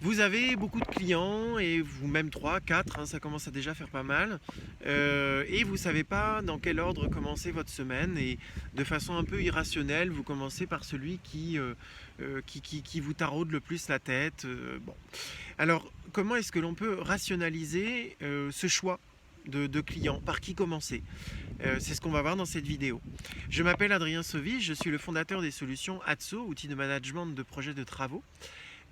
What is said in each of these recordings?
Vous avez beaucoup de clients et vous même 3, 4, ça commence à déjà faire pas mal. Et vous ne savez pas dans quel ordre commencer votre semaine et de façon un peu irrationnelle, vous commencez par celui qui vous taraude le plus la tête. Bon. Alors, comment est-ce que l'on peut rationaliser ce choix de clients? Par qui commencer? C'est ce qu'on va voir dans cette vidéo. Je m'appelle Adrien Sauvy, je suis le fondateur des solutions ATSO, outils de management de projets de travaux.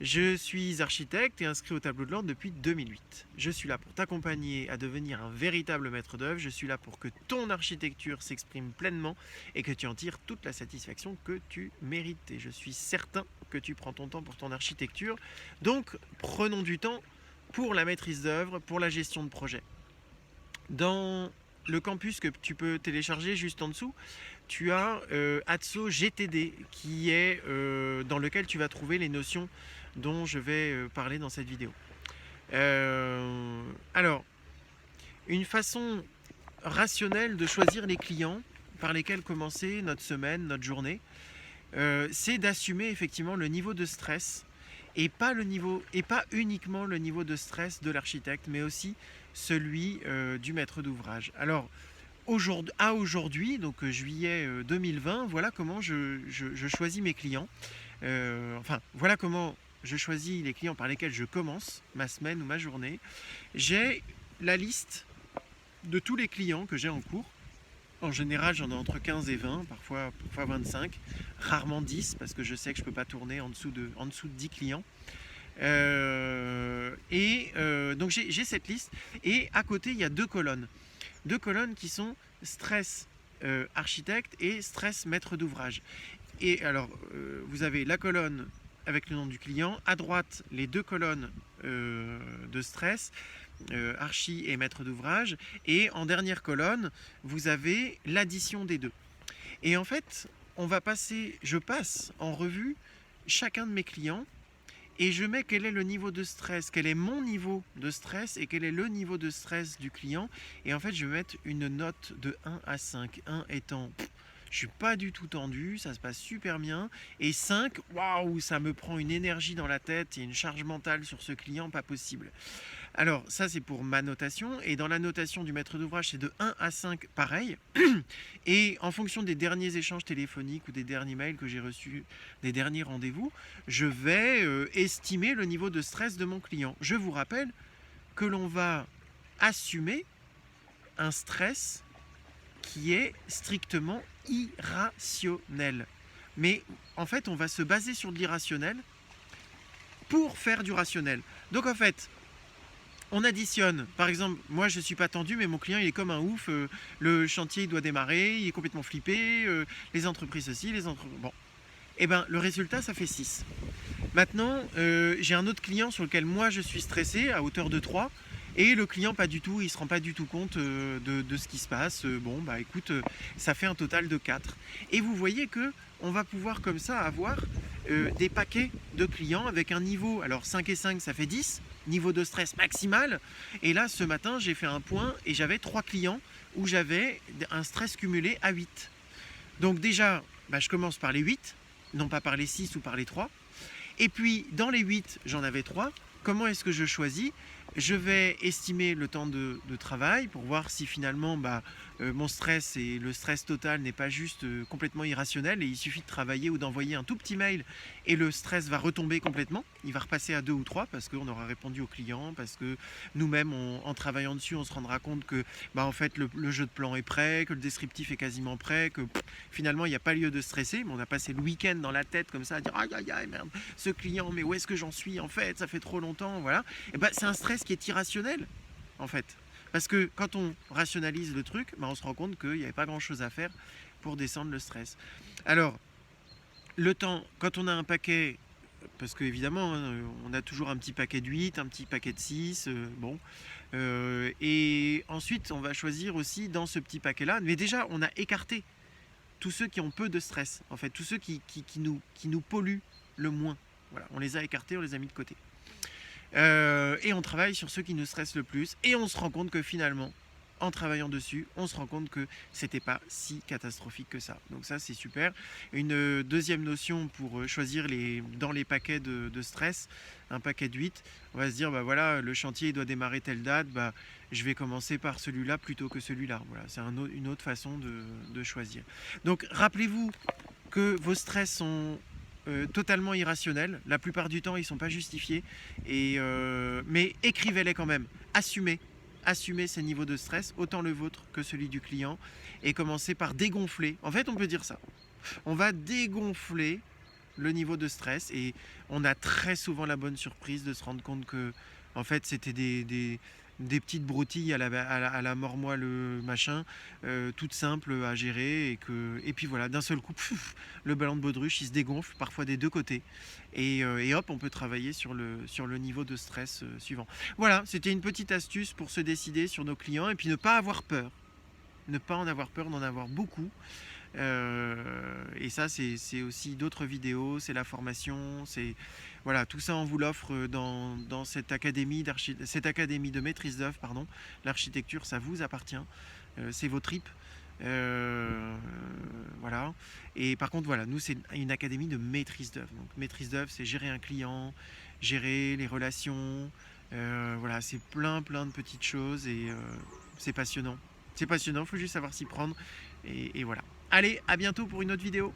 Je suis architecte et inscrit au tableau de l'ordre depuis 2008. Je suis là pour t'accompagner à devenir un véritable maître d'œuvre. Je suis là pour que ton architecture s'exprime pleinement et que tu en tires toute la satisfaction que tu mérites. Et je suis certain que tu prends ton temps pour ton architecture. Donc, prenons du temps pour la maîtrise d'œuvre, pour la gestion de projet. Dans le campus que tu peux télécharger juste en dessous, tu as ATSO GTD qui est dans lequel tu vas trouver les notions dont je vais parler dans cette vidéo. Alors, une façon rationnelle de choisir les clients par lesquels commencer notre semaine, notre journée, c'est d'assumer effectivement le niveau de stress et pas uniquement le niveau de stress de l'architecte, mais aussi celui du maître d'ouvrage. Alors, aujourd'hui, donc juillet 2020, voilà comment je choisis mes clients. Voilà comment je choisis les clients par lesquels je commence ma semaine ou ma journée. J'ai la liste de tous les clients que j'ai en cours. En général, j'en ai entre 15 et 20, parfois 25, rarement 10, parce que je sais que je ne peux pas tourner en dessous de 10 clients. Donc j'ai cette liste, et à côté, il y a deux colonnes. Deux colonnes qui sont stress architecte et stress maître d'ouvrage. Et alors, vous avez la colonne avec le nom du client, à droite, les deux colonnes de stress, archi et maître d'ouvrage, et en dernière colonne, vous avez l'addition des deux. Et en fait, je passe en revue chacun de mes clients, et je mets quel est le niveau de stress, quel est mon niveau de stress et quel est le niveau de stress du client. Et en fait, je vais mettre une note de 1 à 5. 1 étant, je suis pas du tout tendu, ça se passe super bien. Et 5, waouh, ça me prend une énergie dans la tête et une charge mentale sur ce client, pas possible. Alors, ça, c'est pour ma notation. Et dans la notation du maître d'ouvrage, c'est de 1 à 5, pareil. Et en fonction des derniers échanges téléphoniques ou des derniers mails que j'ai reçus, des derniers rendez-vous, je vais estimer le niveau de stress de mon client. Je vous rappelle que l'on va assumer un stress qui est strictement irrationnel. Mais en fait, on va se baser sur de l'irrationnel pour faire du rationnel. Donc en fait, on additionne, par exemple, moi je suis pas tendu, mais mon client il est comme un ouf, le chantier il doit démarrer, il est complètement flippé, les entreprises aussi, bon. Et ben le résultat ça fait 6. Maintenant, j'ai un autre client sur lequel moi je suis stressé à hauteur de 3, et le client pas du tout, il se rend pas du tout compte de ce qui se passe. Bon bah écoute, ça fait un total de 4. Et vous voyez que on va pouvoir comme ça avoir des paquets de clients avec un niveau, alors 5 et 5 ça fait 10, niveau de stress maximal. Et là ce matin j'ai fait un point et j'avais 3 clients où j'avais un stress cumulé à 8. Donc déjà, je commence par les 8, non pas par les 6 ou par les 3. Et puis dans les 8, j'en avais 3. Comment est-ce que je choisis? Je vais estimer le temps de travail pour voir si finalement mon stress et le stress total n'est pas juste complètement irrationnel et il suffit de travailler ou d'envoyer un tout petit mail et le stress va retomber complètement. Il va repasser à 2 ou 3 parce qu'on aura répondu au client, parce que nous-mêmes en travaillant dessus on se rendra compte que en fait le jeu de plan est prêt, que le descriptif est quasiment prêt, que finalement il n'y a pas lieu de stresser, mais on a passé le week-end dans la tête comme ça à dire aïe aïe aïe merde, ce client, mais où est-ce que j'en suis en fait, ça fait trop longtemps, voilà. Et c'est un stress qui est irrationnel en fait. Parce que quand on rationalise le truc, on se rend compte qu'il n'y avait pas grand chose à faire pour descendre le stress. Alors, le temps, quand on a un paquet, parce qu'évidemment, on a toujours un petit paquet de 8, un petit paquet de 6, et ensuite on va choisir aussi dans ce petit paquet-là, mais déjà on a écarté tous ceux qui ont peu de stress, en fait, tous ceux qui nous polluent le moins. Voilà, on les a écartés, on les a mis de côté. Et on travaille sur ceux qui nous stressent le plus, et on se rend compte que finalement, en travaillant dessus, on se rend compte que c'était pas si catastrophique que ça. Donc ça, c'est super. Une deuxième notion pour choisir dans les paquets de stress, un paquet de 8, on va se dire, bah voilà, le chantier doit démarrer telle date, bah, je vais commencer par celui-là plutôt que celui-là. Voilà, c'est une autre façon de choisir. Donc rappelez-vous que vos stress sont totalement irrationnels. La plupart du temps, ils ne sont pas justifiés. Mais écrivez-les quand même. Assumez ces niveaux de stress, autant le vôtre que celui du client. Et commencez par dégonfler. En fait, on peut dire ça. On va dégonfler le niveau de stress. Et on a très souvent la bonne surprise de se rendre compte que, en fait, c'était des petites broutilles à la mort-moelle machin, toutes simples à gérer et puis voilà, d'un seul coup, le ballon de baudruche il se dégonfle, parfois des deux côtés et hop, on peut travailler sur le niveau de stress suivant. Voilà, c'était une petite astuce pour se décider sur nos clients et puis ne pas avoir peur. Ne pas en avoir peur, d'en avoir beaucoup. Et ça, c'est aussi d'autres vidéos, c'est la formation, c'est voilà, tout ça on vous l'offre dans cette académie de maîtrise d'œuvre, pardon. L'architecture, ça vous appartient, c'est vos tripes. Voilà. Et par contre, voilà, nous c'est une académie de maîtrise d'œuvre. Donc maîtrise d'œuvre, c'est gérer un client, gérer les relations. Voilà, c'est plein de petites choses et c'est passionnant. C'est passionnant, il faut juste savoir s'y prendre. Et voilà. Allez, à bientôt pour une autre vidéo.